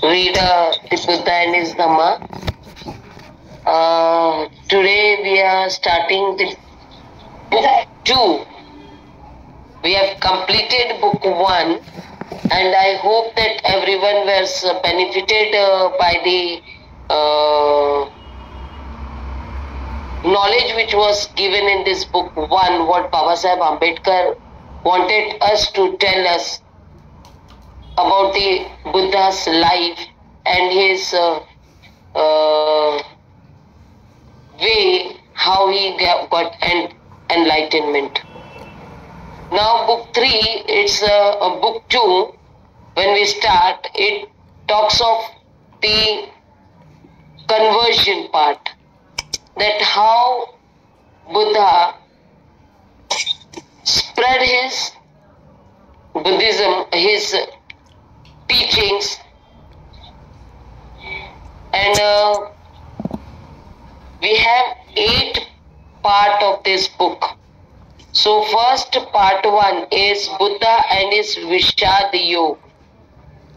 read the Buddha and his Dhamma. Today we are starting the book 2. We have completed book 1, and I hope that everyone was benefited by the knowledge which was given in this book 1, what Babasaheb Ambedkar wanted us to tell us about the Buddha's life and his way how he got enlightenment. Now book 3, it's book 2. When we start, it talks of the conversion part, that how Buddha spread his Buddhism, his teachings, and we have 8 parts of this book. So first part 1 is Buddha and his Vishad Yoga.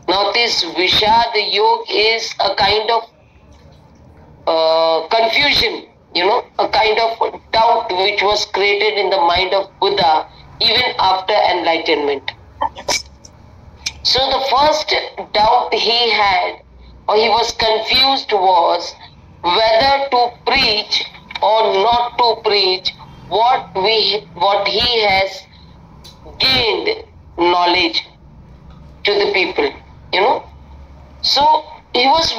Now this Vishad Yoga is a kind of confusion, a kind of doubt which was created in the mind of Buddha even after enlightenment. So the first doubt he had, or he was confused, was whether to preach or not to preach what he has gained knowledge to the people, So he was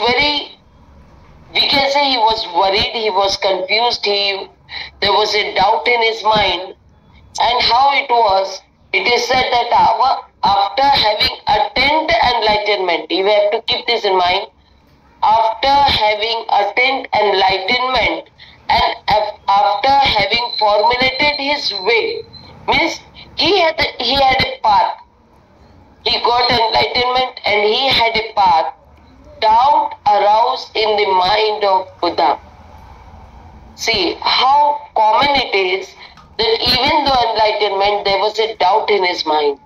we can say he was worried, he was confused, there was a doubt in his mind. And how it was, it is said that after having attained enlightenment, you have to keep this in mind, after having attained enlightenment and after having formulated his way, means he had a path. He got enlightenment and he had a path. Doubt arose in the mind of Buddha. See how common it is that even though enlightenment, there was a doubt in his mind.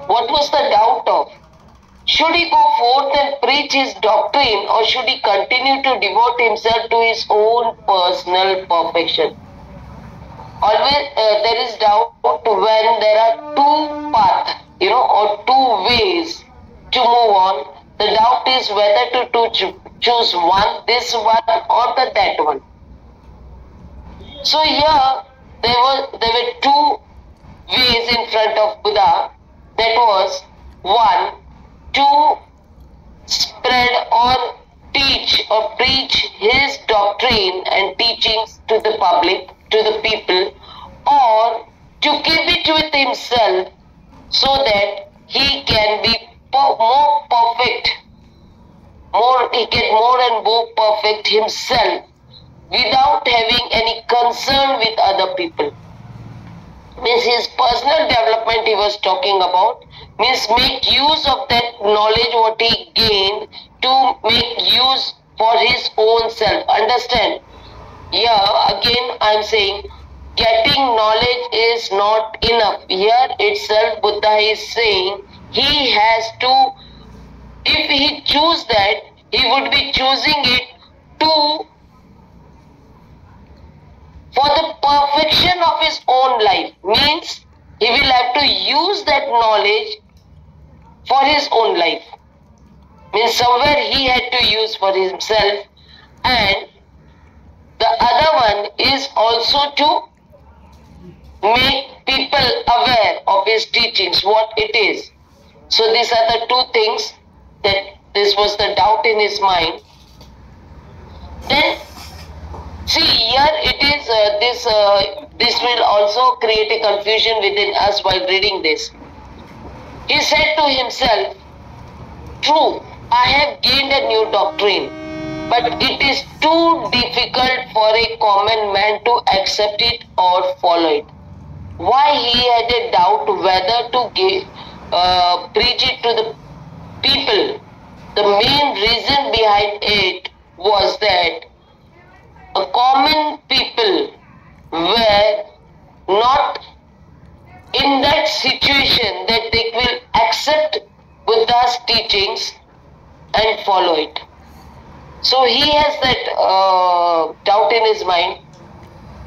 What was the doubt of? Should he go forth and preach his doctrine, or should he continue to devote himself to his own personal perfection? Always there is doubt when there are 2 paths, or 2 ways to move on. The doubt is whether to choose this one or that one. So here there were 2 ways in front of Buddha. That was 1, to spread or teach or preach his doctrine and teachings to the public, to the people, or to keep it with himself so that he can be more perfect, he get more and more perfect himself without having any concern with other people. Means his personal development he was talking about, means make use of that knowledge what he gained to make use for his own self. Understand? Yeah, again I am saying, getting knowledge is not enough. Here itself Buddha is saying he has to, if he choose that, he would be choosing it for the perfection of his own life. Means he will have to use that knowledge for his own life. Means somewhere he had to use for himself, and the other one is also to make people aware of his teachings, what it is. So these are the 2 things, that this was the doubt in his mind. Then see here it is, this will also create a confusion within us while reading this. He said to himself, true, I have gained a new doctrine, but it is too difficult for a common man to accept it or follow it. Why he had a doubt whether to preach it to the people? The main reason behind it was that a common people were not in that situation that they will accept Buddha's teachings and follow it. So he has that doubt in his mind.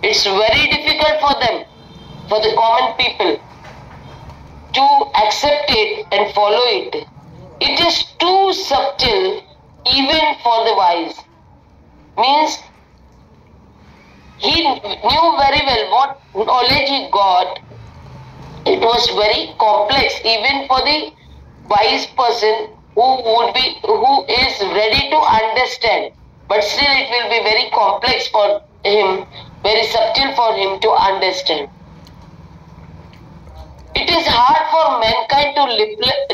It's very difficult for them, for the common people, to accept it and follow it. It is too subtle even for the wise. Means he knew very well what knowledge he got. It was very complex even for the wise person who is ready to understand. But still it will be very complex for him, very subtle for him to understand. It is hard for mankind to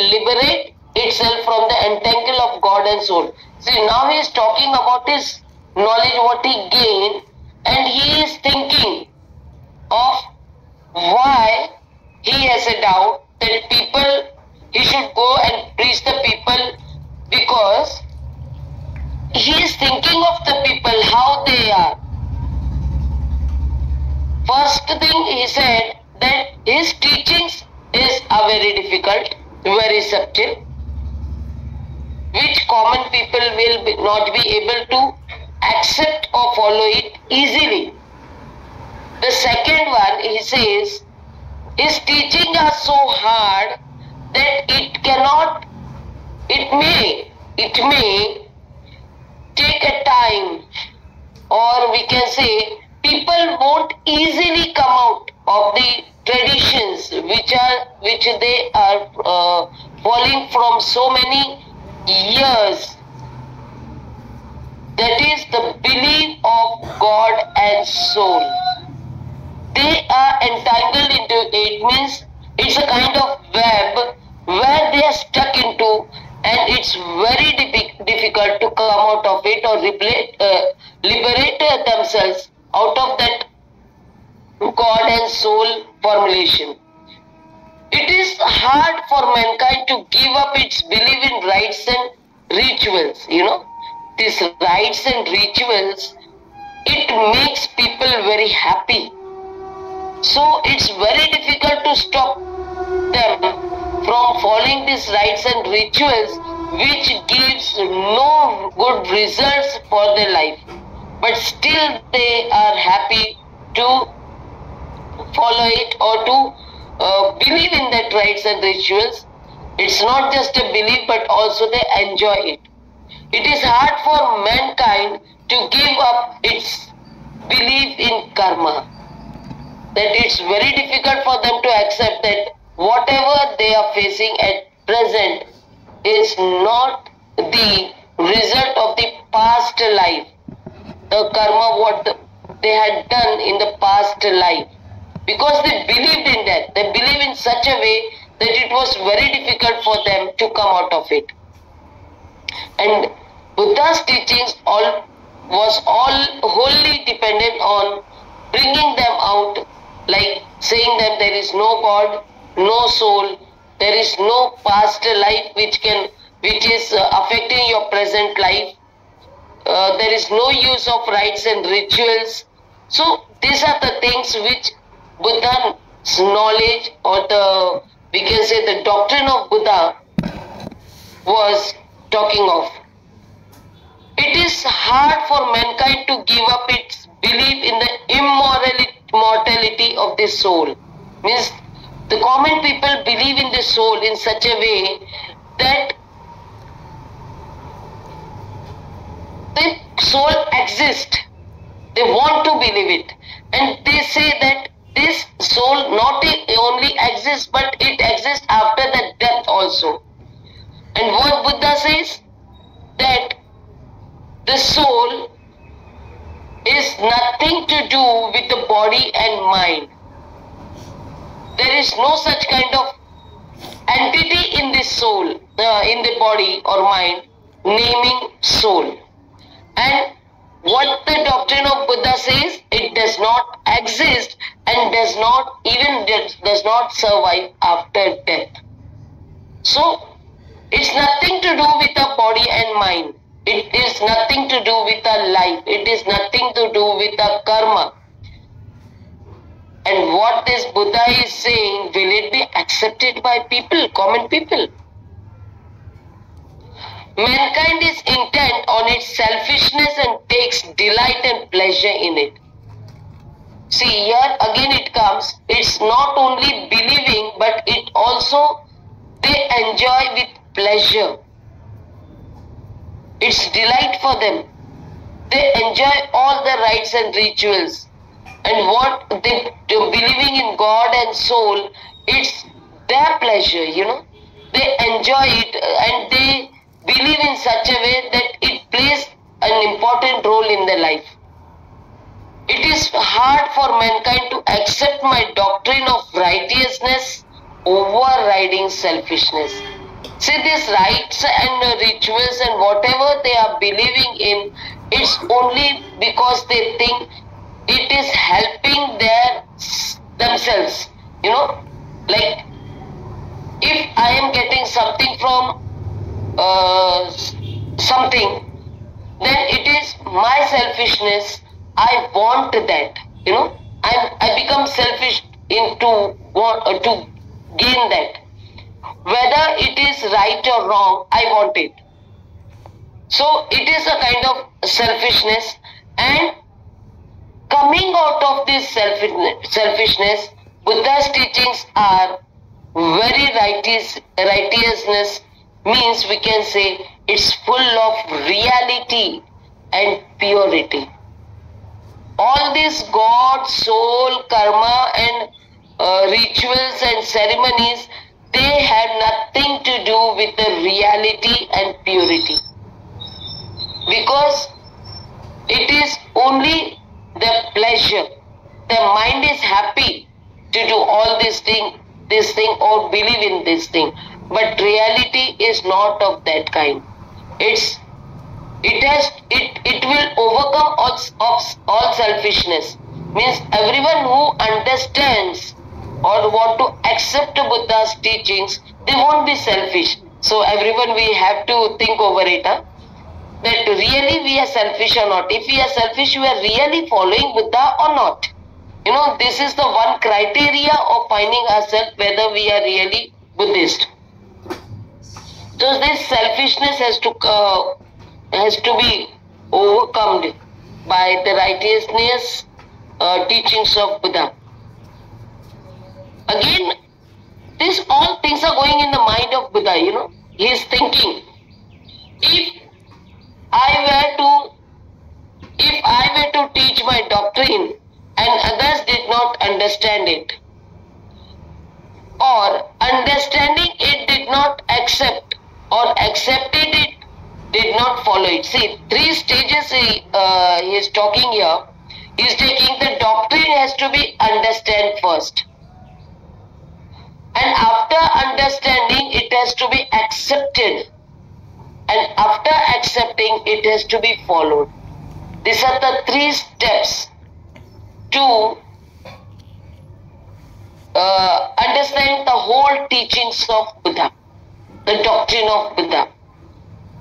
liberate itself from the entangle of God and soul. See, now he is talking about his knowledge, what he gained, and he is thinking of why he has a doubt that he should go and preach the people, because he is thinking of the people, how they are. First thing he said that his teachings are very difficult, very subtle, which common people will not be able to accept or follow it easily. The second one, he says, his teachings are so hard that it may take a time, or we can say people won't easily come out of the traditions which they are following from so many years. That is the belief of God and soul. They are entangled into it, means it's a kind of web where they are stuck into, and it's very difficult to come out of it or liberate themselves out of that God and soul formulation. It is hard for mankind to give up its belief in rites and rituals. These rites and rituals, it makes people very happy. So it's very difficult to stop them from following these rites and rituals, which gives no good results for their life. But still they are happy to follow it or to believe in that rites and rituals. It's not just a belief, but also they enjoy it. It is hard for mankind to give up its belief in karma. That it's very difficult for them to accept that whatever they are facing at present is not the result of the past life, the karma what they had done in the past life, because they believed in that. They believe in such a way that it was very difficult for them to come out of it. And Buddha's teachings was wholly dependent on bringing them out, like saying that there is no God, no soul, there is no past life which is affecting your present life. There is no use of rites and rituals. So these are the things which Buddha's knowledge, or we can say the doctrine of Buddha was talking of. It is hard for mankind to give up its belief in the immortality of the soul. Means the common people believe in the soul in such a way that the soul exists. They want to believe it. And they say that this soul not only exists, but it exists after the death also. And what Buddha says, that the soul is nothing to do with the body and mind. There is no such kind of entity in the soul, in the body or mind, naming soul. And what the doctrine of Buddha says, it does not exist and does not survive after death. So it's nothing to do with the body and mind. It is nothing to do with our life. It is nothing to do with our karma. And what this Buddha is saying, will it be accepted by people, common people? Mankind is intent on its selfishness and takes delight and pleasure in it. See, here again it comes, it's not only believing, but it also they enjoy with pleasure. It's delight for them. They enjoy all the rites and rituals. And what they believing in God and soul, it's their pleasure, They enjoy it and they believe in such a way that it plays an important role in their life. It is hard for mankind to accept my doctrine of righteousness overriding selfishness. See, these rites and rituals and whatever they are believing in, it's only because they think it is helping themselves. Like if I am getting something from something, then it is my selfishness. I want that. I become selfish to gain that. Whether it is right or wrong, I want it. So it is a kind of selfishness, and coming out of this selfishness, Buddha's teachings are very righteousness, means we can say it's full of reality and purity. All this God, soul, karma and rituals and ceremonies, they have nothing to do with the reality and purity. Because it is only the pleasure. The mind is happy to do all this thing or believe in this thing. But reality is not of that kind. It will overcome all selfishness. Means everyone who understands or want to accept Buddha's teachings, they won't be selfish. So everyone, we have to think over it, that really we are selfish or not. If we are selfish, we are really following Buddha or not. This is the one criteria of finding ourselves whether we are really Buddhist. So this selfishness has to be overcome by the righteousness teachings of Buddha. Again, these all things are going in the mind of Buddha, He is thinking, if I were to teach my doctrine and others did not understand it, or understanding it did not accept, or accepted it did not follow it. See, 3 stages he is talking here. He is taking the doctrine has to be understood first. And after understanding, it has to be accepted. And after accepting, it has to be followed. These are the 3 steps to understand the whole teachings of Buddha, the doctrine of Buddha.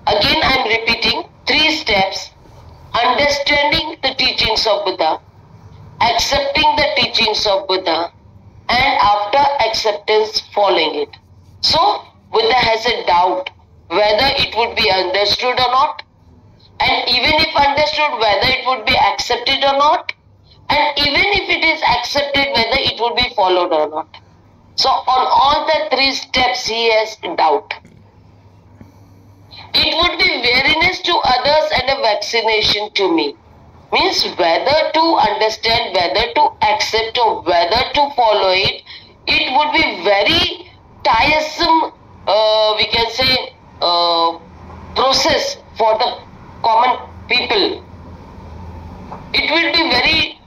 Again, I am repeating 3 steps: understanding the teachings of Buddha, accepting the teachings of Buddha, and after acceptance, following it. So, Buddha has a doubt whether it would be understood or not, and even if understood, whether it would be accepted or not, and even if it is accepted, whether it would be followed or not. So, on all the 3 steps, he has doubt. It would be weariness to others and a vaccination to me. Means whether to understand, whether to accept or whether to follow it, it would be very tiresome, we can say, process for the common people. It will be very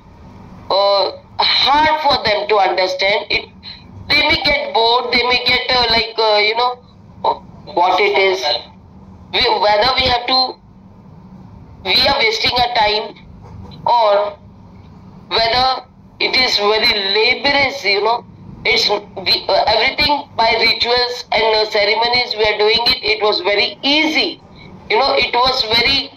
hard for them to understand it. They may get bored, they may get what it is. Whether we are wasting our time, or whether it is very laborious, it's everything by rituals and ceremonies we are doing it. It was very easy, it was very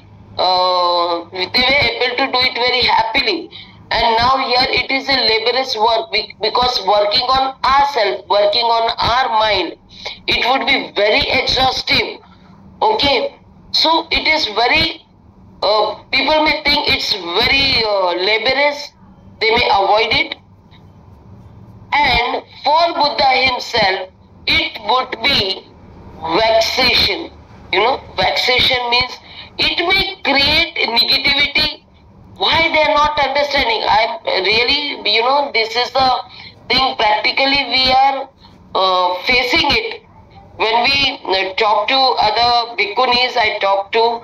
they were able to do it very happily. And now here it is a laborious work, because working on ourselves, working on our mind, it would be very exhaustive. Okay, So it is very, people may think it's very laborious, they may avoid it. And for Buddha himself, it would be vexation. Vexation means it may create negativity. Why they are not understanding? I'm really, this is the thing practically we are facing it. When we talk to other bhikkhunis, I talk to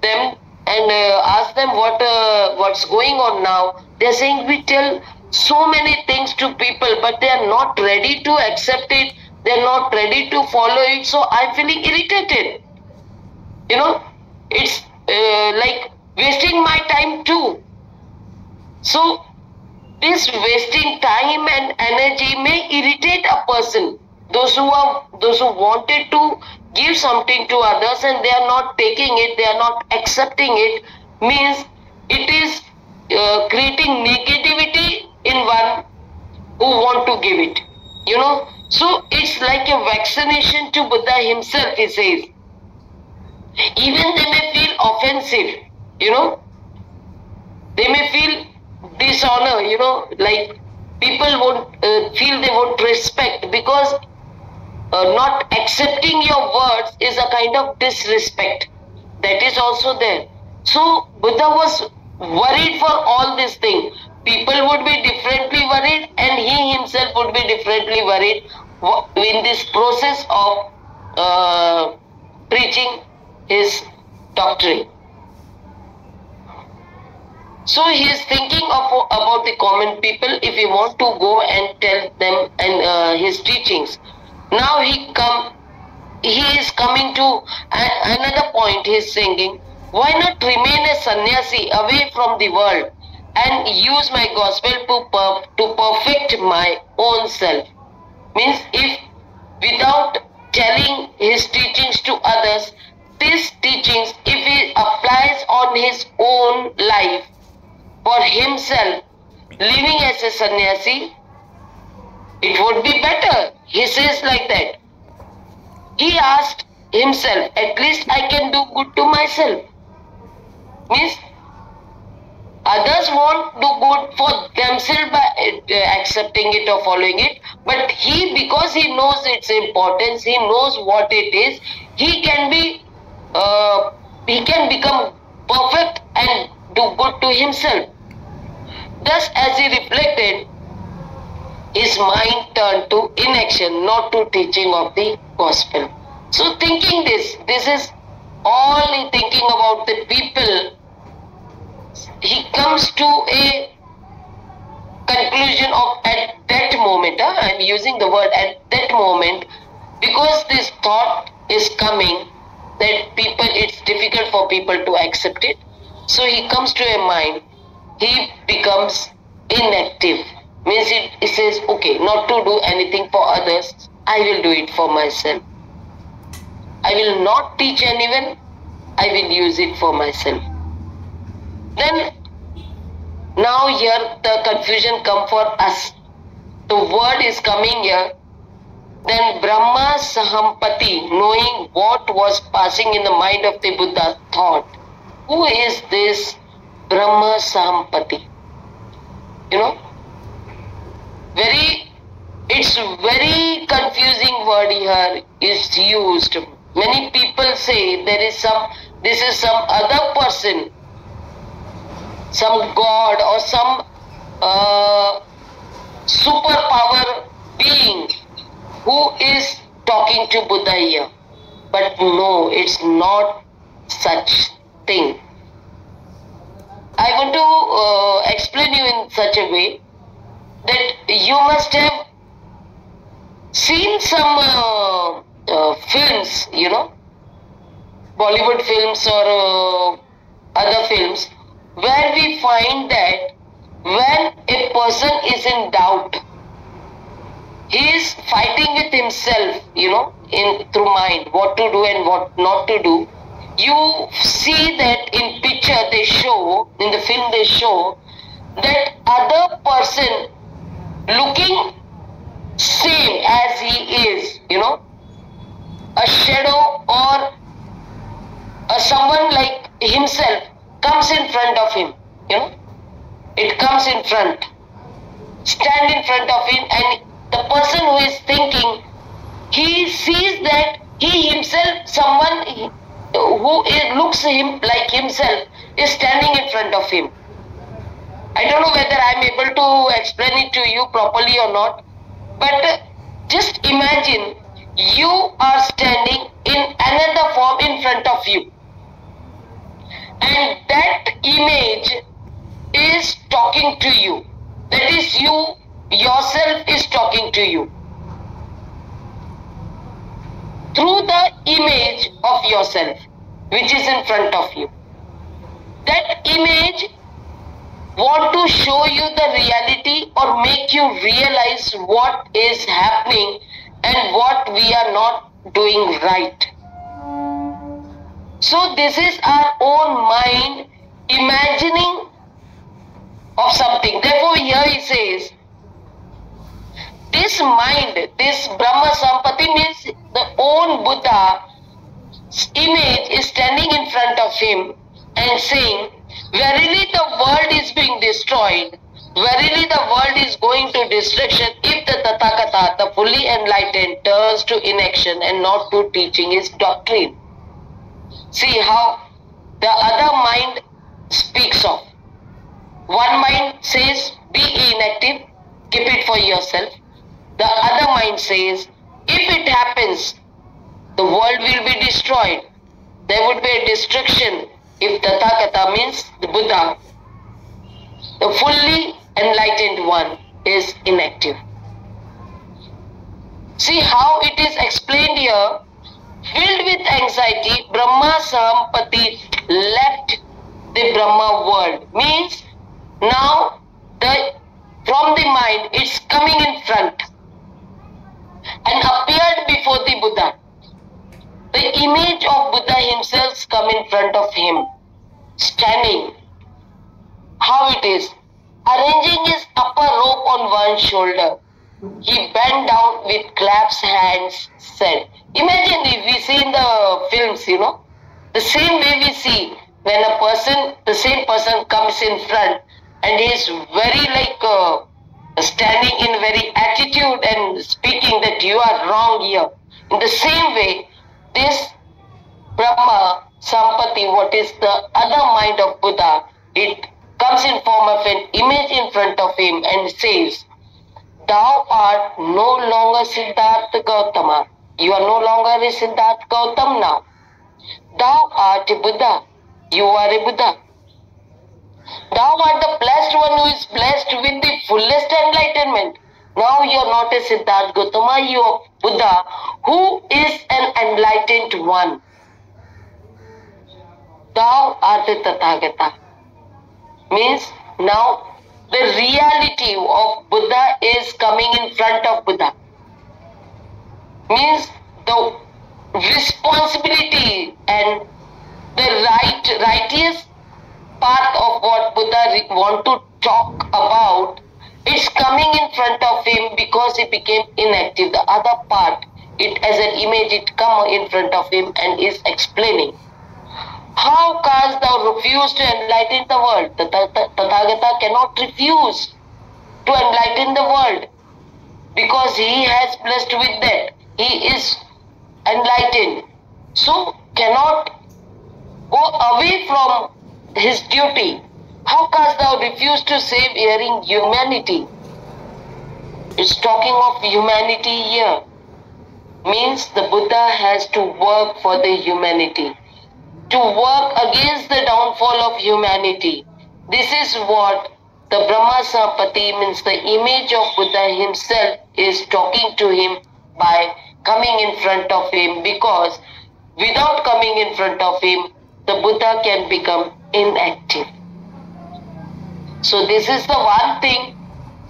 them and ask them what's going on now. They're saying we tell so many things to people, but they are not ready to accept it. They're not ready to follow it. So I'm feeling irritated. It's like wasting my time too. So this wasting time and energy may irritate a person. Those who wanted to give something to others and they are not taking it, they are not accepting it, means it is creating negativity in one who want to give it. So it's like a vaccination to Buddha himself, he says. Even they may feel offensive, they may feel dishonor, like people won't feel they won't respect, because not accepting your words is a kind of disrespect. That is also there. So Buddha was worried for all these things. People would be differently worried and he himself would be differently worried in this process of preaching his doctrine. So he is thinking about the common people if he want to go and tell them and his teachings. Now he is coming to another point. He is saying, why not remain a sannyasi away from the world and use my gospel to perfect my own self? Means if without telling his teachings to others, these teachings, if he applies on his own life for himself, living as a sannyasi, it would be better. He says like that. He asked himself, at least I can do good to myself. Means others won't do good for themselves by accepting it or following it, but he, because he knows its importance, he knows what it is, he can become perfect and do good to himself. Thus, as he reflected, his mind turned to inaction, not to teaching of the gospel. So thinking this is all thinking about the people. He comes to a conclusion of at that moment, I'm using the word at that moment, because this thought is coming that it's difficult for people to accept it. So he comes to a mind, he becomes inactive. Means it says, okay, not to do anything for others, I will do it for myself. I will not teach anyone, I will use it for myself. Then, now here the confusion come for us. The word is coming here. Then Brahma Sahampati, knowing what was passing in the mind of the Buddha, thought, who is this Brahma Sahampati? It's very confusing word here is used. Many people say this is some other person, some god or some superpower being who is talking to Buddha here. But no, it's not such thing. I want to explain you in such a way that you must have seen some films, Bollywood films or other films, where we find that when a person is in doubt, he is fighting with himself, through mind, what to do and what not to do. You see that in picture they show, in the film they show, that other person looking same as he is, a shadow or himself comes in front of him. It comes in front, stand in front of him, and the person who is thinking, he sees that he himself, someone who looks him like himself, is standing in front of him. I don't know whether I am able to explain it to you properly or not, but just imagine you are standing in another form in front of you, and that image is talking to you. That is, you yourself is talking to you through the image of yourself which is in front of you. That image want to show you the reality or make you realize what is happening and what we are not doing right. So this is our own mind imagining of something. Therefore here he says, this mind, this Brahma Sahampati, means the own Buddha's image is standing in front of him and saying, verily the world is being destroyed, verily the world is going to destruction if the Tathagata, the fully enlightened, turns to inaction and not to teaching his doctrine. See how the other mind speaks of. One mind says, be inactive, keep it for yourself. The other mind says, if it happens, the world will be destroyed. There would be a destruction if Tathagata, means the Buddha, the fully enlightened one, is inactive. See how it is explained here. Filled with anxiety, Brahma Sahampati left the Brahma world. Means now from the mind it's coming in front and appeared before the Buddha. The image of Buddha himself come in front of him, standing. How it is? Arranging his upper robe on one shoulder, he bent down with clasped hands, said. Imagine if we see in the films, the same way we see when a person, the same person comes in front and he is very standing in very attitude and speaking that you are wrong here. In the same way, this Brahma Sahampati, what is the other mind of Buddha, it comes in form of an image in front of him and says, thou art no longer Siddhartha Gautama. You are no longer a Siddhartha Gautam now. Thou art a Buddha. You are a Buddha. Thou art the blessed one who is blessed with the fullest enlightenment. Now you are not a Siddhartha Gautama, you are Buddha who is an enlightened one. Thou art a Tathagata. Means now the reality of Buddha is coming in front of Buddha. Means the responsibility and the righteous path of what Buddha want to talk about, it's coming in front of him because he became inactive. The other part, it as an image, it come in front of him and is explaining. How canst thou refuse to enlighten the world? The Tathagata cannot refuse to enlighten the world because he has blessed with that. He is enlightened. So cannot go away from his duty. How canst thou refuse to save erring humanity? It's talking of humanity here. Means the Buddha has to work for the humanity, to work against the downfall of humanity. This is what the Brahma Sahampati, means the image of Buddha himself, is talking to him by coming in front of him, because without coming in front of him, the Buddha can become inactive. So this is the one thing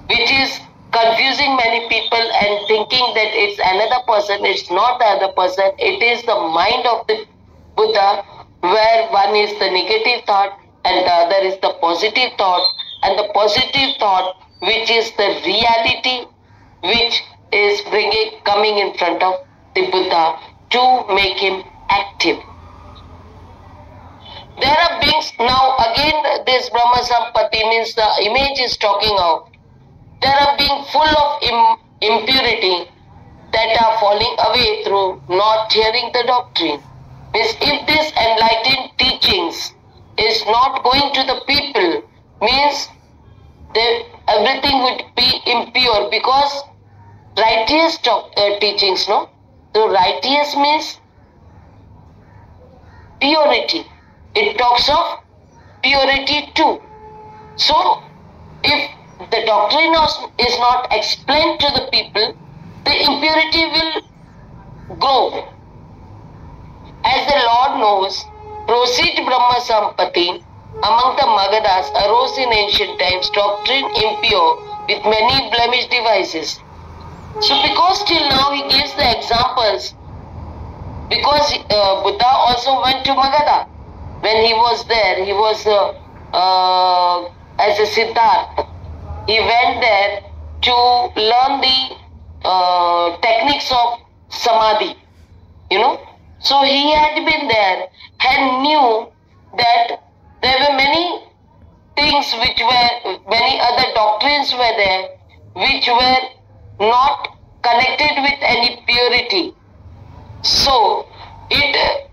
which is confusing many people and thinking that it's another person. It's not the other person. It is the mind of the Buddha, where one is the negative thought and the other is the positive thought. And the positive thought, which is the reality, which is coming in front of the Buddha to make him active. There teachings. Now again this Brahma Sahampati means the image is talking of. There are being full of impurity that are falling away through not hearing the doctrine. Means if this enlightened teachings is not going to the people, means everything would be impure, because righteous teachings, no? So righteous means purity. It talks of purity too. So if the doctrine is not explained to the people, the impurity will grow. As the Lord knows, proceed Brahma Sahampati among the Magadhas arose in ancient times doctrine impure with many blemished devices. So because till now he gives the examples, because Buddha also went to Magadha. When he was there, he was as a Siddhartha. He went there to learn the techniques of Samadhi, you know. So he had been there and knew that there were many things which were, many other doctrines were there which were not connected with any purity. So it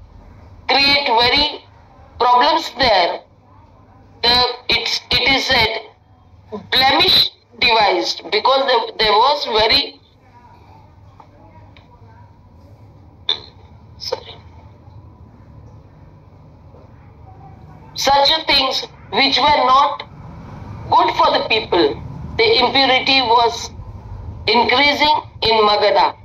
create very problems there. It is said blemish devised, because there was very such things which were not good for the people. The impurity was increasing in Magadha.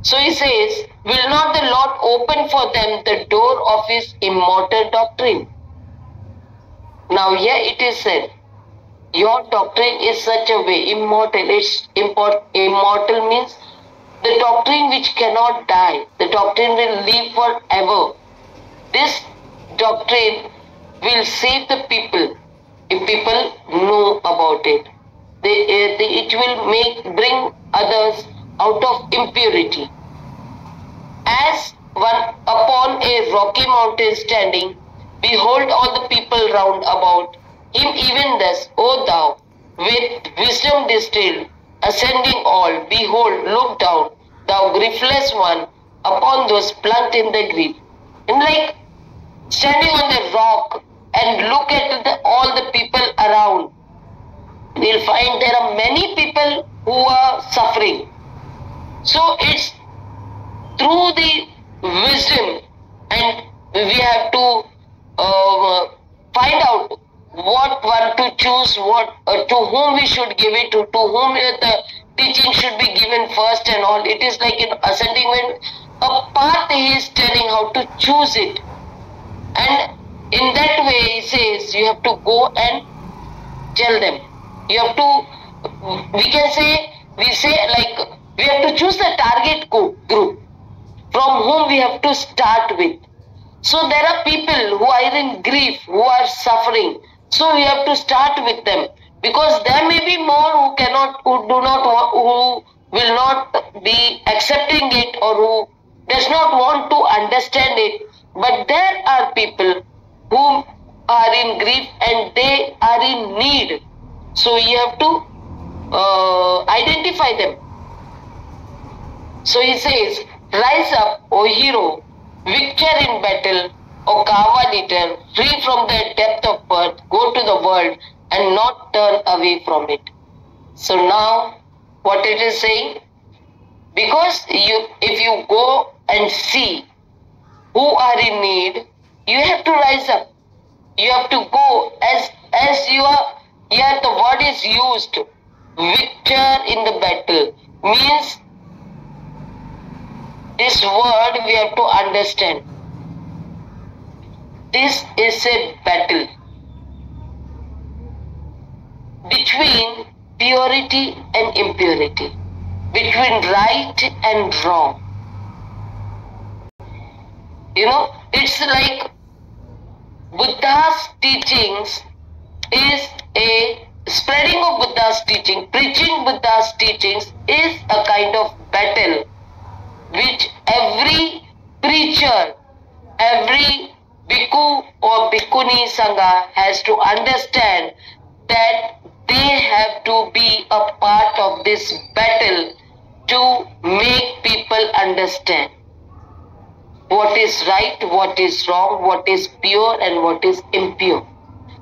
So he says, will not the Lord open for them the door of his immortal doctrine? Now here it is said, your doctrine is such a way, immortal. Immortal means the doctrine which cannot die. The doctrine will live forever. This doctrine will save the people if people know about it. It will bring others out of impurity. As one upon a rocky mountain standing, behold all the people round about him, even thus, O thou, with wisdom distilled, ascending all, behold, look down, thou griefless one, upon those plunked in the grief. And like standing on the rock and look at all the people around, we'll find there are many people who are suffering. So it's through the wisdom, and we have to find out what one to choose, what to whom we should give it to whom the teaching should be given first and all. It is like in ascending, when a path he is telling how to choose it. And in that way he says you have to go and tell them. You have to, we say like we have to choose the target group from whom we have to start with. So there are people who are in grief, who are suffering. So we have to start with them, because there may be more who will not be accepting it, or who does not want to understand it. But there are people who are in grief and they are in need. So you have to identify them. So he says, rise up, O hero, victor in battle, O Kavalitor, free from the depth of birth, go to the world and not turn away from it. So now, what it is saying? Because if you go and see who are in need, you have to rise up. You have to go as you are. Here the word is used, victor in the battle, means this word we have to understand. This is a battle between purity and impurity, between right and wrong. You know, it's like Buddha's teachings is a spreading of Buddha's teaching, preaching Buddha's teachings is a kind of battle which every preacher, every bhikkhu or bhikkhuni sangha has to understand that they have to be a part of this battle to make people understand what is right, what is wrong, what is pure and what is impure.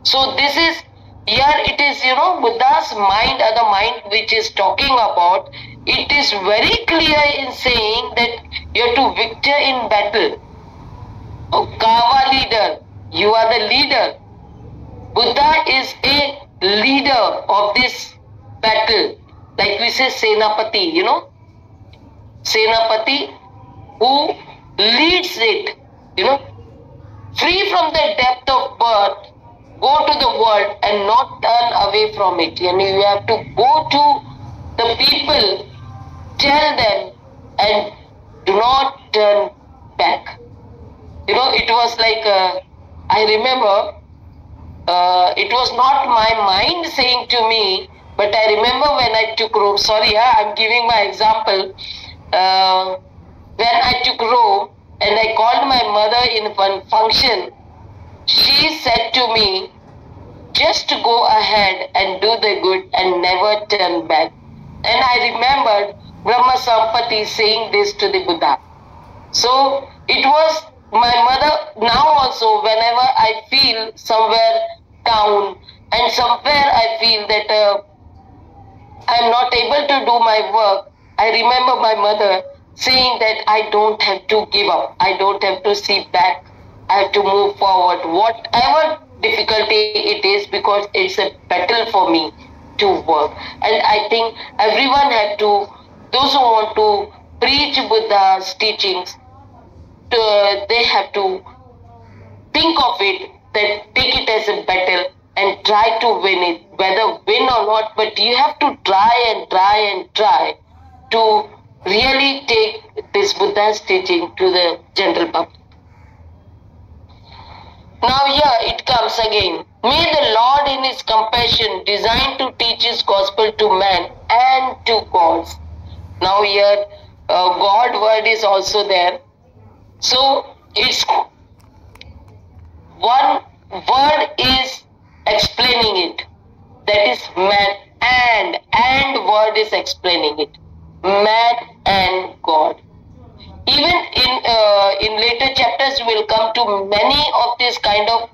So this is, here it is, Buddha's mind, or the mind which is talking about, it is very clear in saying that you have to victor in battle. Oh, Kava leader, you are the leader. Buddha is a leader of this battle. Like we say Sahampati, Sahampati who leads it, free from the depth of birth, go to the world and not turn away from it. You have to go to the people, tell them and do not turn back. It was like, I remember, it was not my mind saying to me, but I remember when I took robe, sorry, I'm giving my example, when I took robe and I called my mother in one function, she said to me, just go ahead and do the good and never turn back. And I remembered Brahma Sahampati saying this to the Buddha. So it was my mother. Now also, whenever I feel somewhere down and somewhere I feel that I am not able to do my work, I remember my mother saying that I don't have to give up. I don't have to sit back. I have to move forward. Whatever difficulty it is, because it's a battle for me to work. And I think everyone have to, those who want to preach Buddha's teachings, they have to think of it, that take it as a battle and try to win it, whether win or not, but you have to try and try and try to really take this Buddha's teaching to the general public. Now here it comes again. May the Lord in His compassion design to teach His gospel to man and to gods. Now here God word is also there. So it's one word is explaining it. That is man, and word is explaining it. Man and God. Even in later chapters we will come to many of this kind of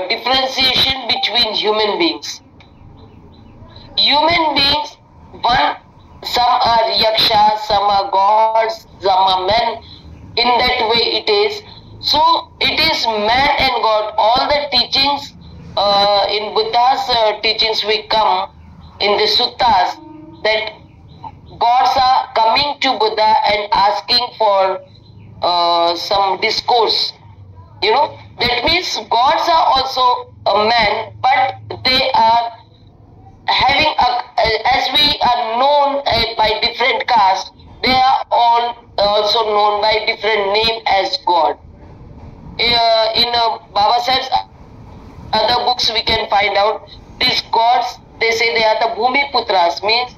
differentiation between human beings. Human beings, some are yakshas, some are gods, some are men. In that way it is. So it is man and God. All the teachings in Buddha's teachings we come in the suttas, that gods are coming to Buddha and asking for some discourse. That means gods are also a man, but they are having as we are known by different castes, they are all also known by different name as God. In Baba Sahib's other books we can find out these gods, they say they are the Bhumi Putras, means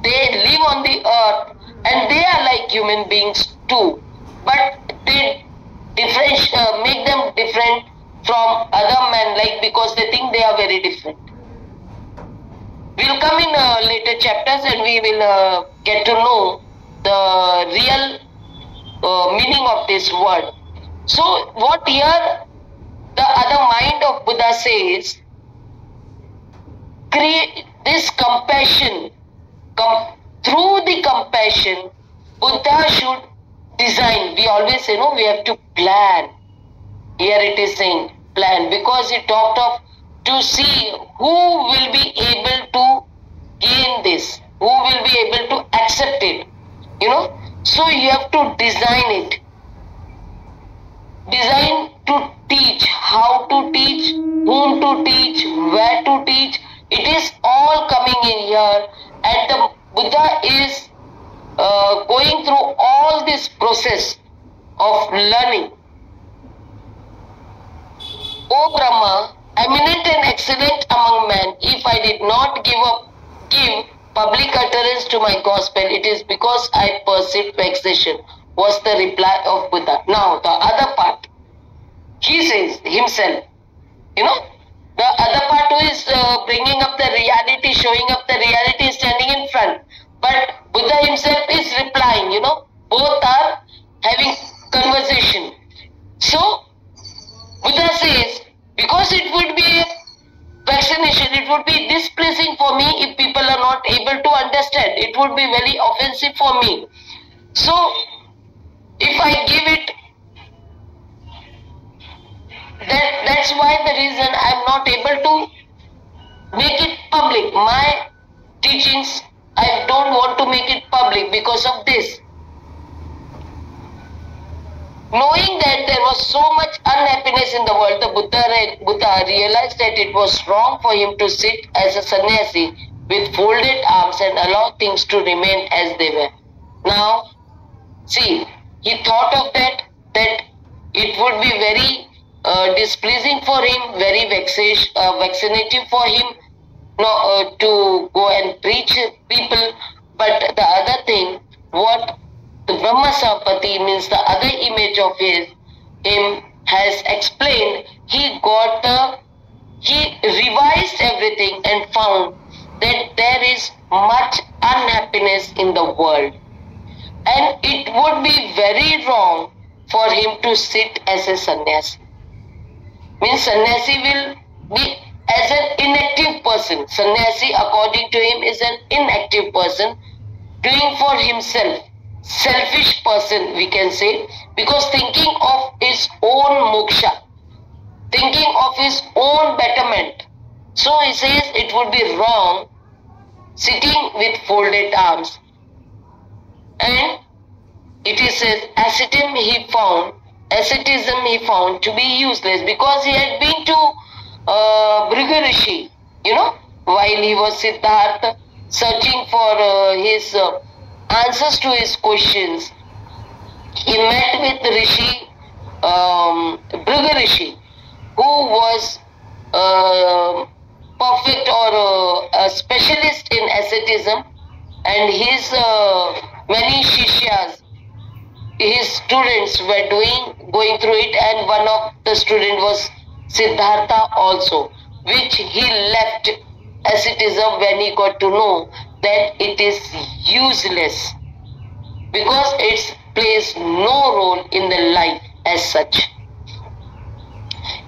they live on the earth and they are like human beings too, but they make them different from other men, like because they think they are very different. We will come in later chapters and we will get to know the real meaning of this word. So what here the other mind of Buddha says, create this compassion. Through the compassion, Buddha should design. We always say, we have to plan. Here it is saying plan, because he talked of to see who will be able to gain this, who will be able to accept it. So you have to design it. Design to teach, how to teach, whom to teach, where to teach. It is all coming in here, and the Buddha is going through all this process of learning. O Brahma, eminent and excellent among men, if I did not give public utterance to my gospel, it is because I perceived vexation, was the reply of Buddha. Now the other part. He himself. You know, the other part who is bringing up the reality, showing up the reality, is standing in front. But Buddha himself is replying, you know, both are having conversation. So, Buddha says, because it would be vaccination, it would be displeasing for me if people are not able to understand. It would be very offensive for me. So, if I give it, that's why the reason I am not able to make it public. My teachings, I don't want to make it public because of this. Knowing that there was so much unhappiness in the world, the Buddha realized that it was wrong for him to sit as a sannyasi with folded arms and allow things to remain as they were. Now, see, he thought of that it would be very displeasing for him, very vaccinative for him to go and preach people. But the other thing, what the Brahma Sahampati, means the other image of him has explained, he revised everything and found that there is much unhappiness in the world. And it would be very wrong for him to sit as a sannyasi. Means sannyasi will be as an inactive person. Sannyasi, according to him, is an inactive person doing for himself. Selfish person, we can say, because thinking of his own moksha, thinking of his own betterment. So he says it would be wrong sitting with folded arms. And it is says ascetism he found to be useless, because he had been to Brigarishi, you know, while he was Siddhartha searching for his answers to his questions. He met with Rishi, Brigarishi, who was perfect or a specialist in asceticism, and his many shishyas, his students were going through it, and one of the students was Siddhartha also, which he left asceticism when he got to know that it is useless, because it plays no role in the life as such.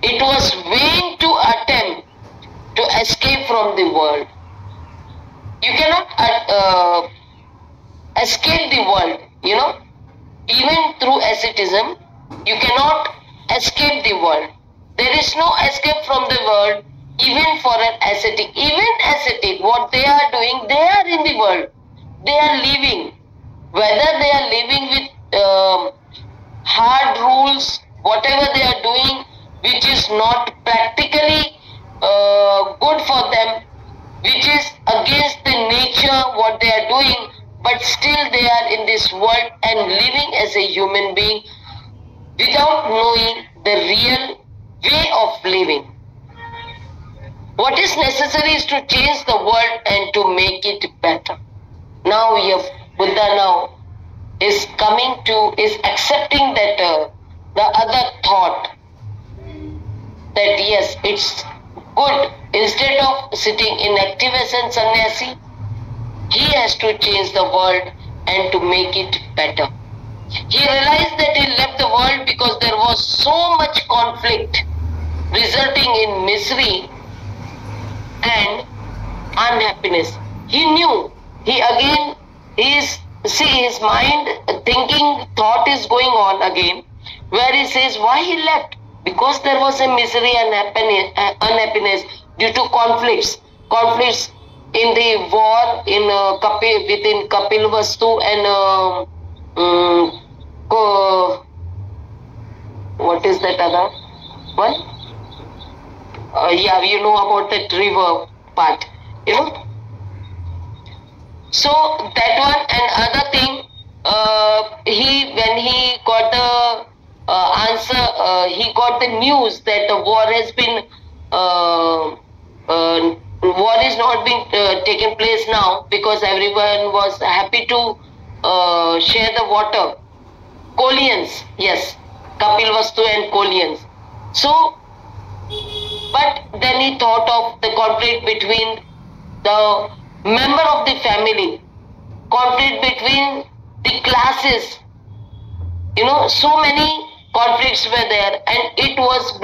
It was vain to attempt to escape from the world. You cannot escape the world, you know. Even through asceticism, you cannot escape the world. There is no escape from the world, even for an ascetic. Even ascetic, what they are doing, they are in the world. They are living. Whether they are living with hard rules, whatever they are doing, which is not practically good for them, which is against the nature, what they are doing, but still they are in this world and living as a human being without knowing the real way of living. What is necessary is to change the world and to make it better. Now Buddha now is accepting that the other thought, that yes, it's good. Instead of sitting inactive as a sannyasi, he has to change the world and to make it better. He realized that he left the world because there was so much conflict, resulting in misery and unhappiness. He knew. His mind thinking, thought is going on again, where he says why he left. Because there was a misery and unhappiness due to conflicts in the war within Kapilvastu and what is that other one? Yeah, you know about that river part, you know. So that one, and other thing, when he got the answer, he got the news that the war has been war is not being taken place now, because everyone was happy to share the water. Kolians, yes, Kapilvastu and Kolians. So But then he thought of the conflict between the member of the family, conflict between the classes. So many conflicts were there, and it was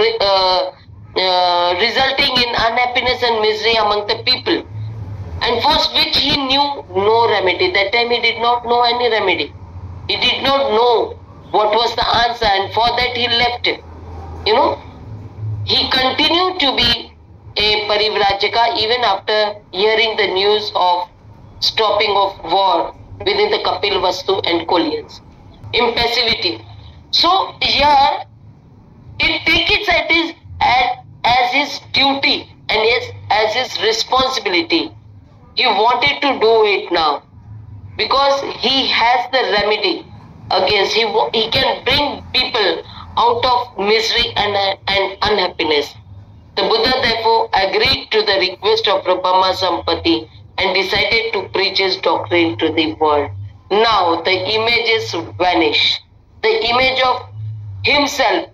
resulting in unhappiness and misery among the people. And for which he knew no remedy. That time he did not know any remedy. He did not know what was the answer, and for that he left it. He continued to be a parivrajaka even after hearing the news of stopping of war within the Kapil Vastu and Kolyans. Impassivity. So here it takes it as his duty and as his responsibility. He wanted to do it now because he has the remedy against. He can bring people out of misery and unhappiness. The Buddha therefore agreed to the request of Brahma Sahampati and decided to preach his doctrine to the world. Now the images vanish. The image of himself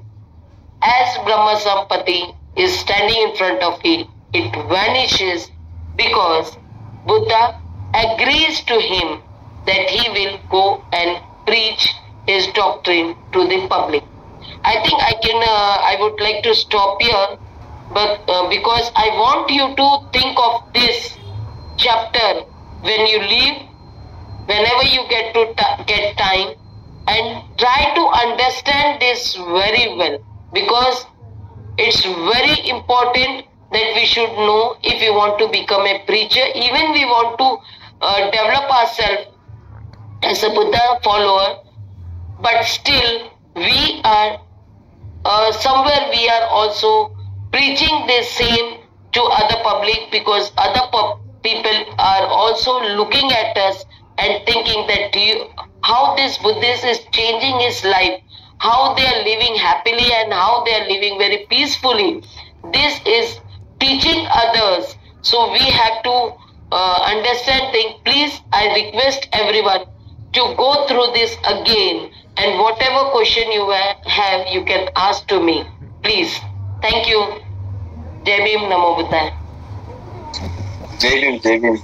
as Brahma Sahampati is standing in front of it. It vanishes because Buddha agrees to him that he will go and preach his doctrine to the public. I think I would like to stop here, but because I want you to think of this chapter when you leave, whenever you get time, and try to understand this very well, because it's very important that we should know if we want to become a preacher, even we want to develop ourselves as a Buddha follower, but still we are somewhere we are also preaching the same to other public, because other people are also looking at us and thinking that how this Buddhist is changing his life, how they are living happily and how they are living very peacefully. This is teaching others. So we have to understand things. Please, I request everyone to go through this again, and whatever question you have, you can ask to me. Please. Thank you. Jai Bhim, Namo Buddhaya. Jai Bhim, Jai Bhim.